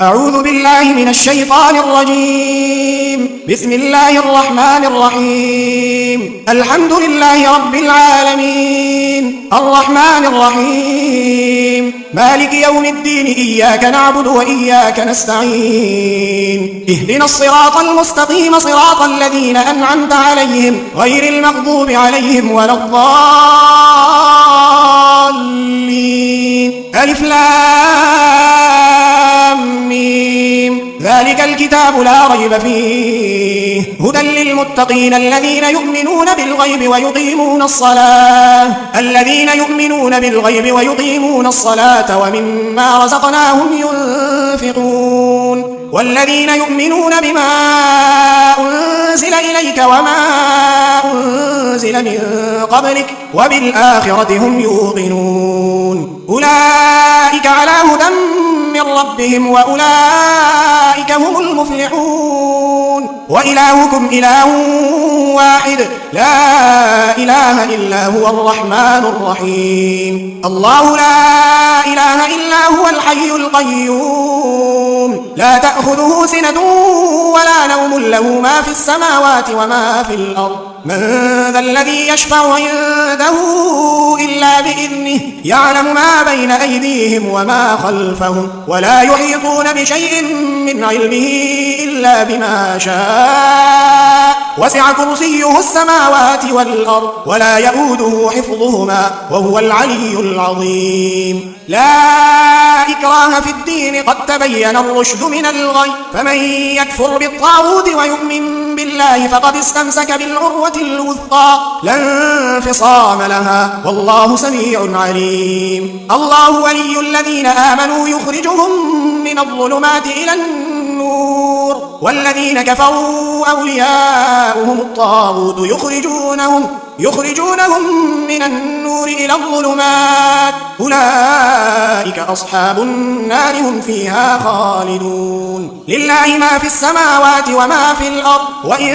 أعوذ بالله من الشيطان الرجيم. بسم الله الرحمن الرحيم. الحمد لله رب العالمين، الرحمن الرحيم، مالك يوم الدين، إياك نعبد وإياك نستعين، اهدنا الصراط المستقيم، صراط الذين أنعمت عليهم غير المغضوب عليهم ولا الضالين. ألف لام ميم. ذلك الكتاب لا ريب فيه هدى للمتقين الذين يؤمنون بالغيب ويقيمون الصلاة ومما رزقناهم ينفقون والذين يؤمنون بما أنزل إليك وما أنزل من قبلك وبالآخرة هم يوقنون. أولئك على هدى من ربهم وأولئك هم المفلحون. وإلهكم إله واحد لا إله إلا هو الرحمن الرحيم. الله لا إله إلا هو الحي القيوم، لا تأخذه سنة ولا نوم، له ما في السماوات وما في الأرض. من ذا الذي يشفع عنده إلا بإذنه، يعلم ما بين أيديهم وما خلفهم، ولا يحيطون بشيء من علمه إلا بما شاء. وسع كرسيه السماوات والأرض ولا يؤوده حفظهما وهو العلي العظيم. لا إكراه في الدين، قد تبين الرشد من الغي، فمن يكفر بالطاغوت ويؤمن بالله فقد استمسك بالعروة الوثقى لا انفصام لها، والله سميع عليم. الله ولي الذين آمنوا يخرجهم من الظلمات إلى النور، والذين كفروا أولياؤهم الطاغوت يخرجونهم من النور إلى الظلمات، أولئك أصحاب النار هم فيها خالدون. لله ما في السماوات وما في الأرض، وإن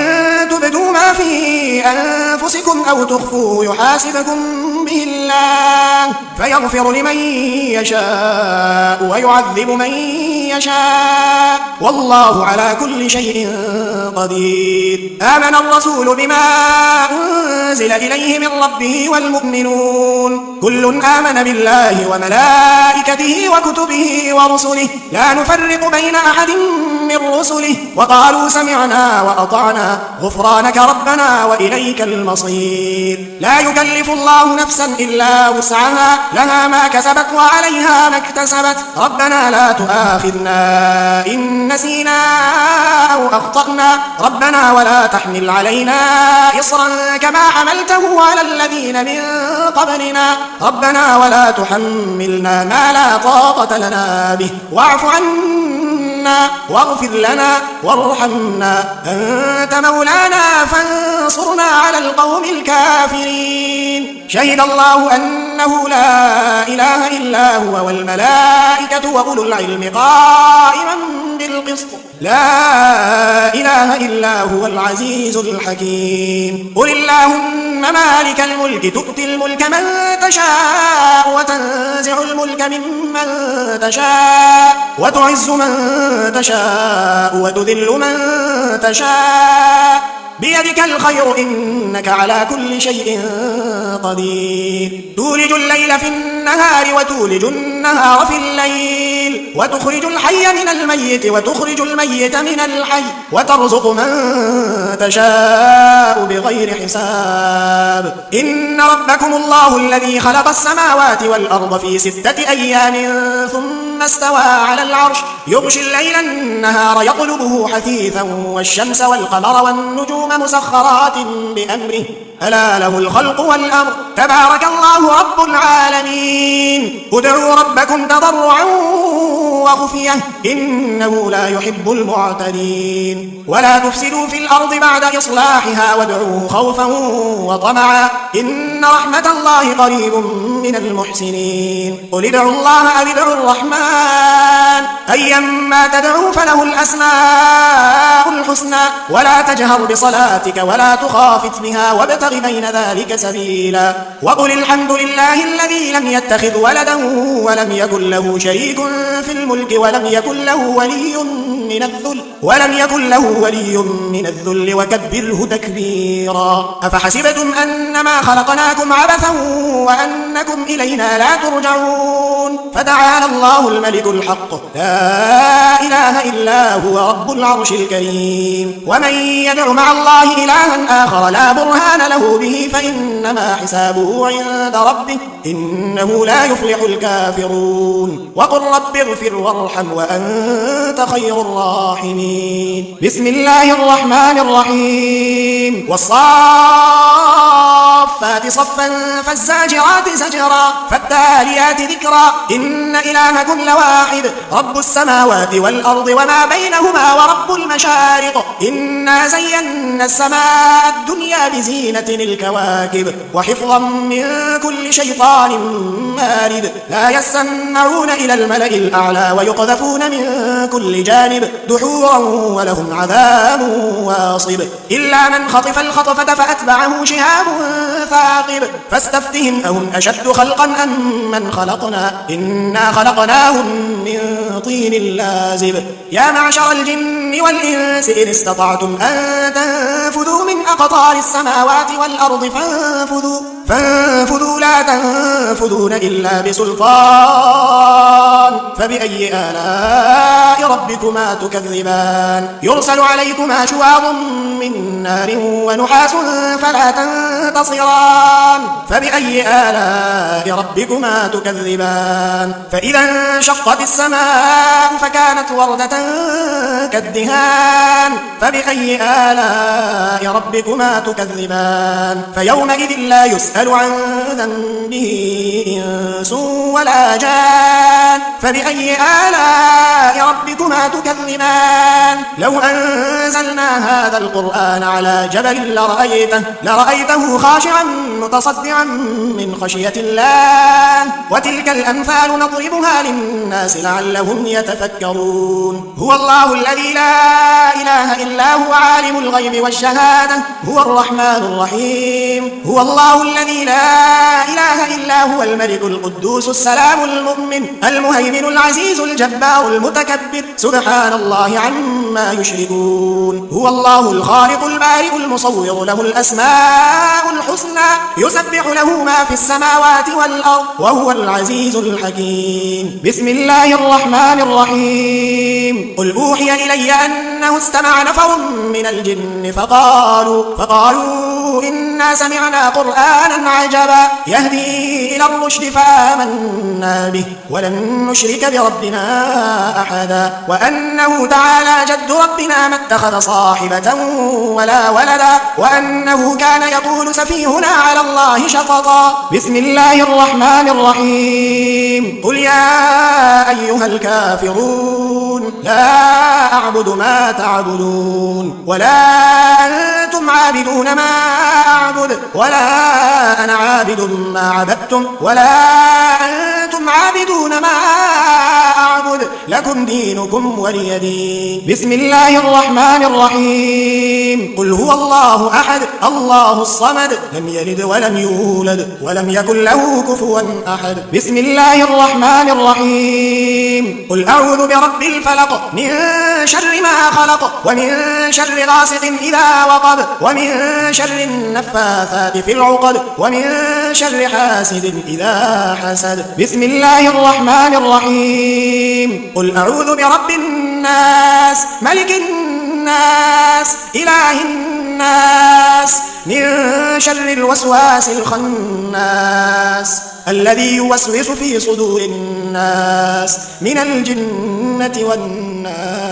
تبدوا ما في أنفسكم أو تخفوه يحاسبكم به الله، فيغفر لمن يشاء ويعذب من يشاء، والله على كل شيء قدير. آمن الرسول بما أنزل إليه من ربه والمؤمنون كل آمن بالله وملائكته وكتبه ورسله لا نفرق بين أحد من رسله، وقالوا سمعنا وأطعنا غفرانك ربنا وإليك المصير. لا يكلف الله نفسا إلا وسعها، لها ما كسبت وعليها ما اكتسبت، ربنا لا تؤاخذنا إن نسينا أو أخطأنا، ربنا ولا تحمل علينا إصرا كما حملته على الذين من قبلنا، ربنا ولا تحملنا ما لا طاقة لنا به، واعف عنا واغفر لنا وارحمنا، أنت مولانا فانصرنا على القوم الكافرين. شهد الله أنه لا إله إلا هو والملائكة وأولو العلم قائما بالقسط، لا إله إلا هو العزيز الحكيم. قل اللهم مالك الملك تؤتي الملك من تشاء وتنزع الملك ممن تشاء وتعز من تشاء وتذل من تشاء، بيدك الخير إنك على كل شيء قدير. تولج الليل في النهار وتولج النهار في الليل، وتخرج الحي من الميت وتخرج الميت من الحي، وترزق من تشاء بغير حساب. إن ربكم الله الذي خلق السماوات والأرض في 6 أيام ثم استوى على العرش، يغشي الليل النهار يطلبه حثيثا، والشمس والقمر والنجوم مسخرات بأمره، ألا له الخلق والأمر، تبارك الله رب العالمين. ادعوا ربكم تضرعا وخفية إنه لا يحب المعتدين. ولا تفسدوا في الأرض بعد إصلاحها وادعوه خوفا وطمعا إن رحمة الله قريب من المحسنين. قل ادعوا الله أو ادعوا الرحمن أيما تدعوا فله الأسماء الحسنى، ولا تجهر بصلاتك ولا تخافت بها وابتغ وابتغ بين ذلك سبيلا وقل الحمد لله الذي لم يتخذ ولدا ولم يكن له شريك في الملك ولم يكن له ولي من الذل وكبره تكبيرا أفحسبتم أنما خلقناكم عبثا وأنكم إلينا لا ترجعون فتعالى الله الملك الحق لا إله إلا هو رب العرش الكريم ومن يدع مع الله إلها آخر لا برهان له به فإنما حسابه عند ربه إنه لا يفلح الكافرون وقل رب اغفر وارحم وأنت خير الراحمين بسم الله الرحمن الرحيم والصافات صفا فالزاجرات زجرا فالتاليات ذكرا إن إلهكم لواحد رب السماوات والأرض وما بينهما ورب المشارق إنا زينا السماء الدنيا بزينة الكواكب وحفظا من كل شيطان مارد لا يسمعون إلى الملأ الأعلى ويقذفون من كل جانب دحورا ولهم عذاب واصب إلا من خطف الخطفة فأتبعه شهاب ثاقب فاستفتهم أهم أشد خلقا أم من خلقنا إنا خلقناهم من طين لازب يا معشر الجن والإنس إن استطعتم أن تنفذوا من أقطار السماوات والأرض فانفذوا لا تنفذون إلا بسلطان فبأي آلاء ربكما تكذبان يرسل عليكما شواظ من نار ونحاس فلا تنتصران فبأي آلاء ربكما تكذبان فإذا انشقت السماء فكانت وردة كالدهان فبأي آلاء ربكما تكذبان فيومئذ لا يسأل عن ذنبه إنس ولا جان فبأي آلاء ربكما تكذبان لو أنزلنا هذا القرآن على جبل لرأيته خاشعا متصدعا من خشية الله وتلك الأمثال نضربها للناس لعلهم يتفكرون هو الله الذي لا إله إلا هو عالم الغيب والشهادة هو الرحمن الرحيم هو الله الذي لا إله إلا هو الملك القدوس السلام المؤمن المهيمن العزيز الجبار المتكبر سبحان الله عما يشركون هو الله الخالق البارئ المصور له الأسماء الحسنى يسبح له ما في السماوات والأرض وهو العزيز الحكيم بسم الله الرحمن الرحيم قل أوحي إلي أنه استمع نفر من الجن فقالوا إنا سمعنا قرآنا عجبا يهدي إلى الرشد فآمنا به ولن نشرك بربنا أحدا وأنه تعالى جد ربنا ما اتخذ صاحبة ولا ولدا وأنه كان يقول سفيهنا على الله شططا بسم الله الرحمن الرحيم قل يا أيها الكافرون لا أعبد ما تعبدون ولا أنتم عابدون ما أعبد ولا أنا عابد ما عبدتم ولا أنتم عابدون ما أعبد لكم دينكم ولي دين بسم الله الرحمن الرحيم قل هو الله أحد الله الصمد لم يلد ولم يولد ولم يكن له كفوا أحد بسم الله الرحمن الرحيم قل أعوذ برب الفلق من شر ما خلق ومن شر غاسق إذا وقب ومن شر النفاثات في العقد ومن شر حاسد إذا حسد بسم الله الرحمن الرحيم قل أعوذ برب الناس ملك الناس إله الناس من شر الوسواس الخناس الذي يوسوس في صدور الناس من الجنة والناس